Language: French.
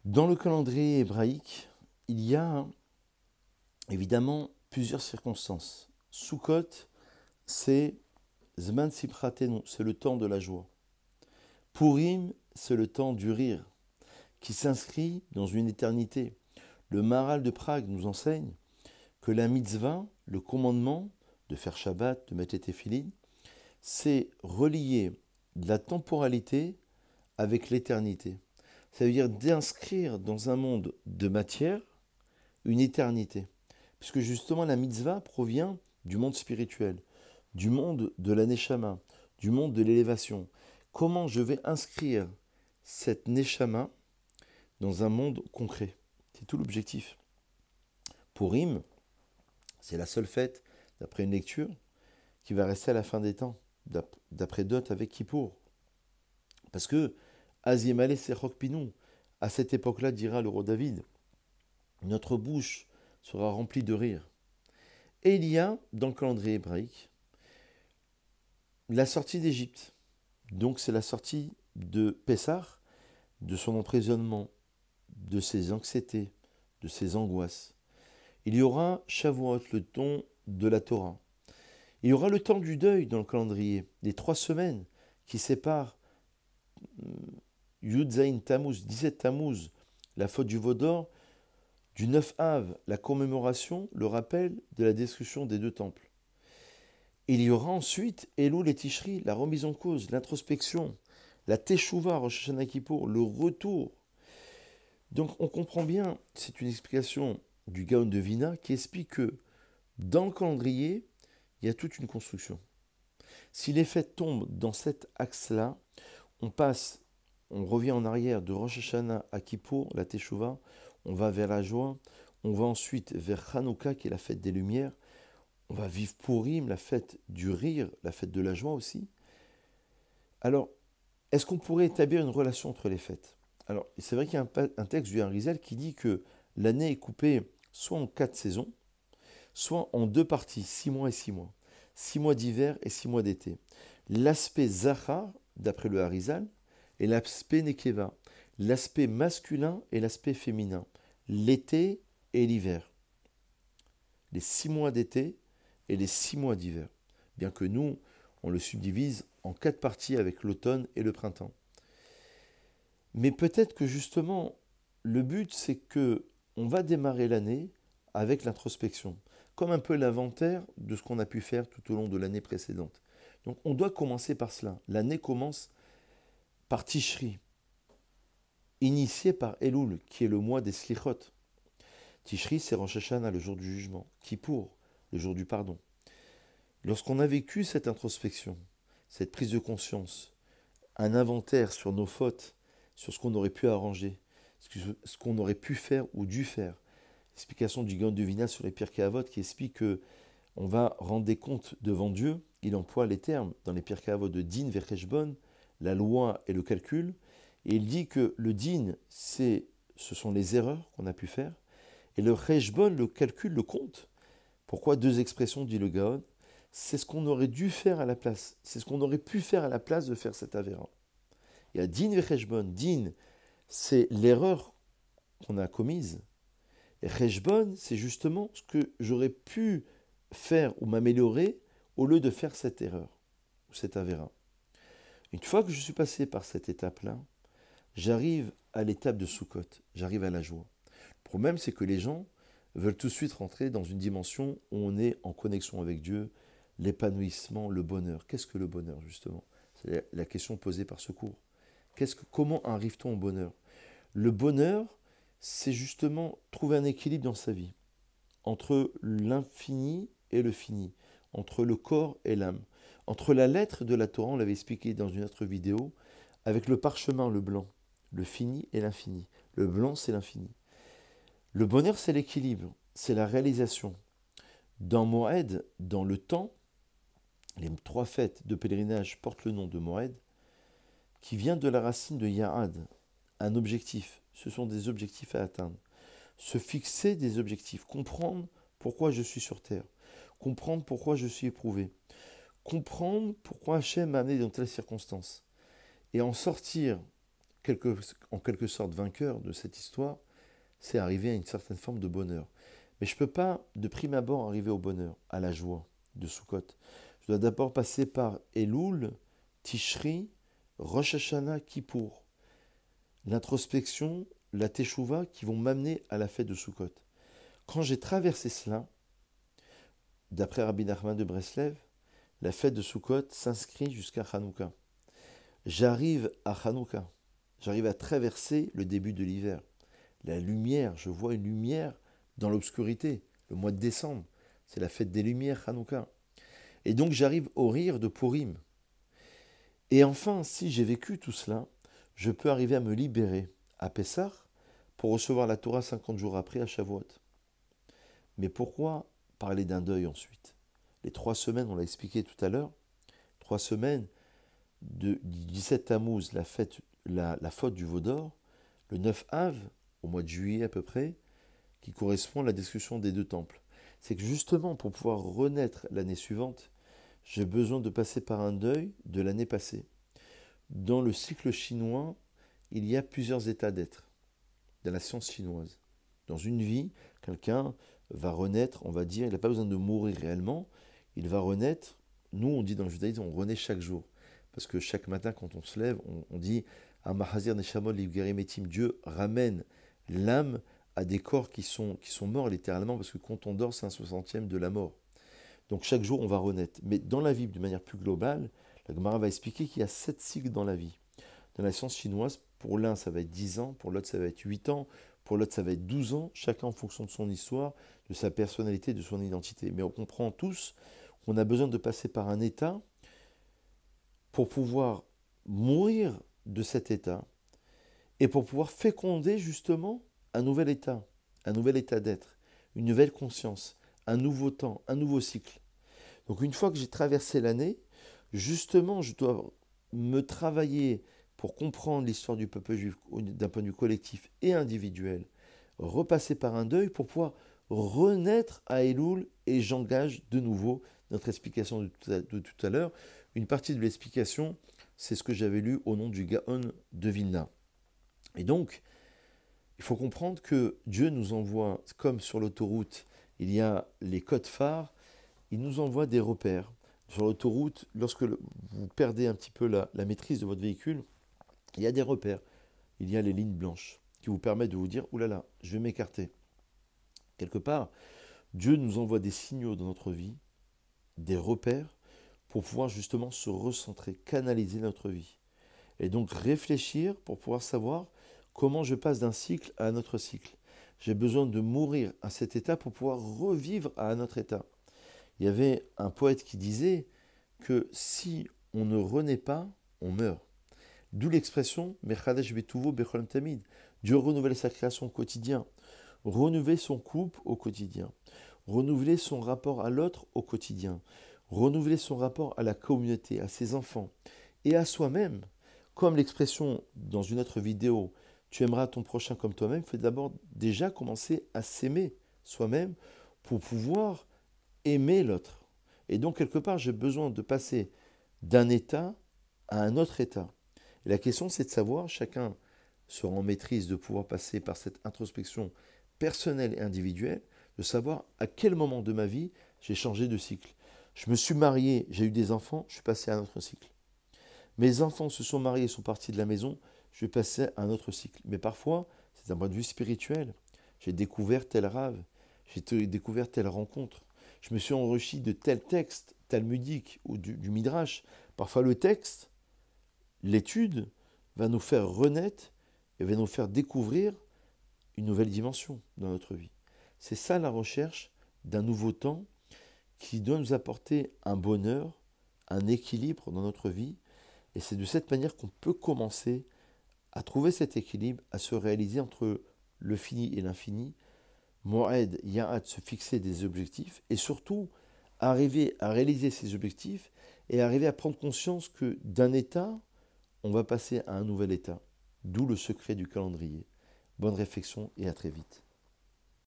Dans le calendrier hébraïque, il y a évidemment plusieurs circonstances. Sukkot, c'est Zman Simchatenu, c'est le temps de la joie. Purim, c'est le temps du rire, qui s'inscrit dans une éternité. Le Maharal de Prague nous enseigne que la mitzvah, le commandement de faire Shabbat, de mettre les téphilines, c'est relier la temporalité avec l'éternité. Ça veut dire d'inscrire dans un monde de matière une éternité. Puisque justement la mitzvah provient du monde spirituel, du monde de la neshama, du monde de l'élévation. Comment je vais inscrire cette neshama dans un monde concret? C'est tout l'objectif. Purim, c'est la seule fête, d'après une lecture, qui va rester à la fin des temps, d'après Dot avec Kippour. Parce que Aziemale Sechok Pinou, à cette époque-là, dira le roi David, notre bouche sera remplie de rire. Et il y a, dans le calendrier hébraïque, la sortie d'Égypte. Donc c'est la sortie de Pessah, de son emprisonnement, de ses anxiétés, de ses angoisses. Il y aura Shavuot, le temps de la Torah. Il y aura le temps du deuil dans le calendrier, les 3 semaines qui séparent Yud Zayin Tammuz, 17 Tammuz, la faute du veau d'or, du 9 Av, la commémoration, le rappel de la destruction des 2 temples. Il y aura ensuite Elul et Tishri, la remise en cause, l'introspection, la Teshuvah, Rosh Hashanah Kippour, le retour. Donc on comprend bien, c'est une explication du Gaon de Vina qui explique que dans le calendrier, il y a toute une construction. Si les fêtes tombent dans cet axe-là, on revient en arrière de Rosh Hashanah à Kippour, la Teshuvah, on va vers la joie, on va ensuite vers Hanouka qui est la fête des Lumières, on va vivre Purim, la fête du rire, la fête de la joie aussi. Alors, est-ce qu'on pourrait établir une relation entre les fêtes? Alors, c'est vrai qu'il y a un texte du Harizal qui dit que l'année est coupée soit en 4 saisons, soit en 2 parties, 6 mois et 6 mois. 6 mois d'hiver et 6 mois d'été. L'aspect Zachar, d'après le Harizal, et l'aspect Nekeva, l'aspect masculin et l'aspect féminin, l'été et l'hiver. Les 6 mois d'été et les 6 mois d'hiver. Bien que nous, on le subdivise en 4 parties avec l'automne et le printemps. Mais peut-être que justement, le but, c'est que on va démarrer l'année avec l'introspection, comme un peu l'inventaire de ce qu'on a pu faire tout au long de l'année précédente. Donc on doit commencer par cela. L'année commence par Tishri, initié par Elul, qui est le mois des Slichot. Tishri, c'est Rosh Hashanah, le jour du jugement. Kippour, le jour du pardon. Lorsqu'on a vécu cette introspection, cette prise de conscience, un inventaire sur nos fautes, sur ce qu'on aurait pu arranger, ce qu'on aurait pu faire ou dû faire, l'explication du Gaon de Vina sur les Pirkei Avot qui explique que on va rendre des comptes devant Dieu. Il emploie les termes dans les Pirkei Avot de din vecheshbon, la loi et le calcul. Et il dit que le din, ce sont les erreurs qu'on a pu faire. Et le cheshbon, le calcul, le compte. Pourquoi 2 expressions, dit le Gaon? C'est ce qu'on aurait dû faire à la place. C'est ce qu'on aurait pu faire à la place de faire cet avéra. Il y a din vecheshbon. Din, c'est l'erreur qu'on a commise. Et cheshbon, c'est justement ce que j'aurais pu faire ou m'améliorer au lieu de faire cette erreur ou cet avéra. Une fois que je suis passé par cette étape-là, j'arrive à l'étape de Sukkot, j'arrive à la joie. Le problème, c'est que les gens veulent tout de suite rentrer dans une dimension où on est en connexion avec Dieu, l'épanouissement, le bonheur. Qu'est-ce que le bonheur, justement? C'est la question posée par ce cours. Comment arrive-t-on au bonheur? Le bonheur, c'est justement trouver un équilibre dans sa vie, entre l'infini et le fini, entre le corps et l'âme, entre la lettre de la Torah, on l'avait expliqué dans une autre vidéo, avec le parchemin, le blanc, le fini et l'infini. Le blanc, c'est l'infini. Le bonheur, c'est l'équilibre, c'est la réalisation. Dans Moed, dans le temps, les 3 fêtes de pèlerinage portent le nom de Moed, qui vient de la racine de Ya'ad, un objectif. Ce sont des objectifs à atteindre. Se fixer des objectifs, comprendre pourquoi je suis sur terre, comprendre pourquoi je suis éprouvé, comprendre pourquoi Hachem m'a amené dans telles circonstances, et en sortir en quelque sorte vainqueur de cette histoire, c'est arriver à une certaine forme de bonheur. Mais je ne peux pas, de prime abord, arriver au bonheur, à la joie de Sukkot. Je dois d'abord passer par Elul, Tishri, Rosh Hashanah, Kippour. L'introspection, la Teshuvah qui vont m'amener à la fête de Sukkot. Quand j'ai traversé cela, d'après Rabbi Nachman de Breslev, la fête de Sukkot s'inscrit jusqu'à Hanouka. J'arrive à Hanouka, j'arrive à traverser le début de l'hiver. La lumière, je vois une lumière dans l'obscurité, le mois de décembre. C'est la fête des lumières, Hanouka. Et donc j'arrive au rire de Purim. Et enfin, si j'ai vécu tout cela, je peux arriver à me libérer à Pessah pour recevoir la Torah 50 jours après à Shavuot. Mais pourquoi parler d'un deuil ensuite? Les 3 semaines, on l'a expliqué tout à l'heure, 3 semaines du 17 Tammuz, la faute du veau d'or, le 9 Av, au mois de juillet à peu près, qui correspond à la destruction des 2 temples. C'est que justement, pour pouvoir renaître l'année suivante, j'ai besoin de passer par un deuil de l'année passée. Dans le cycle chinois, il y a plusieurs états d'être, dans la science chinoise. Dans une vie, quelqu'un va renaître, on va dire, il n'a pas besoin de mourir réellement, il va renaître, nous on dit dans le judaïsme, on renaît chaque jour. Parce que chaque matin, quand on se lève, on dit « Amahazir Neshamol Livgarimetim » Dieu ramène l'âme à des corps qui sont morts littéralement, parce que quand on dort, c'est un 60e de la mort. Donc chaque jour, on va renaître. Mais dans la vie, de manière plus globale, la Gemara va expliquer qu'il y a 7 cycles dans la vie. Dans la science chinoise, pour l'un, ça va être 10 ans, pour l'autre, ça va être 8 ans, pour l'autre, ça va être 12 ans, chacun en fonction de son histoire, de sa personnalité, de son identité. Mais on comprend tous qu'on a besoin de passer par un état pour pouvoir mourir de cet état et pour pouvoir féconder justement un nouvel état d'être, une nouvelle conscience, un nouveau temps, un nouveau cycle. Donc une fois que j'ai traversé l'année, justement, je dois me travailler pour comprendre l'histoire du peuple juif d'un point de vue collectif et individuel, repasser par un deuil pour pouvoir renaître à Elul, et j'engage de nouveau notre explication de tout à l'heure. Une partie de l'explication, c'est ce que j'avais lu au nom du Gaon de Vilna. Et donc, il faut comprendre que Dieu nous envoie, comme sur l'autoroute, il y a les codes phares, il nous envoie des repères. Sur l'autoroute, lorsque vous perdez un petit peu la maîtrise de votre véhicule, il y a des repères. Il y a les lignes blanches qui vous permettent de vous dire « Ouh là là, je vais m'écarter ». Quelque part, Dieu nous envoie des signaux dans notre vie, des repères, pour pouvoir justement se recentrer, canaliser notre vie. Et donc réfléchir pour pouvoir savoir comment je passe d'un cycle à un autre cycle. J'ai besoin de mourir à cet état pour pouvoir revivre à un autre état. Il y avait un poète qui disait que si on ne renaît pas, on meurt. D'où l'expression Mechadesh betuvo bechol tamid. Dieu renouvelle sa création au quotidien, renouveler son couple au quotidien, renouveler son rapport à l'autre au quotidien, renouveler son rapport à la communauté, à ses enfants et à soi-même. Comme l'expression dans une autre vidéo, tu aimeras ton prochain comme toi-même, il faut d'abord déjà commencer à s'aimer soi-même pour pouvoir aimer l'autre. Et donc, quelque part, j'ai besoin de passer d'un état à un autre état. Et la question, c'est de savoir, chacun sera en maîtrise de pouvoir passer par cette introspection personnelle et individuelle, de savoir à quel moment de ma vie j'ai changé de cycle. Je me suis marié, j'ai eu des enfants, je suis passé à un autre cycle. Mes enfants se sont mariés, sont partis de la maison, je vais passer à un autre cycle. Mais parfois, c'est d'un point de vue spirituel. J'ai découvert tel rave, j'ai découvert telle rencontre. Je me suis enrichi de tel texte talmudique ou du midrash. Parfois le texte, l'étude, va nous faire renaître et va nous faire découvrir une nouvelle dimension dans notre vie. C'est ça la recherche d'un nouveau temps qui doit nous apporter un bonheur, un équilibre dans notre vie. Et c'est de cette manière qu'on peut commencer à trouver cet équilibre, à se réaliser entre le fini et l'infini, Moed, Ya'ad, se fixer des objectifs et surtout arriver à réaliser ces objectifs et arriver à prendre conscience que d'un état, on va passer à un nouvel état. D'où le secret du calendrier. Bonne réflexion et à très vite.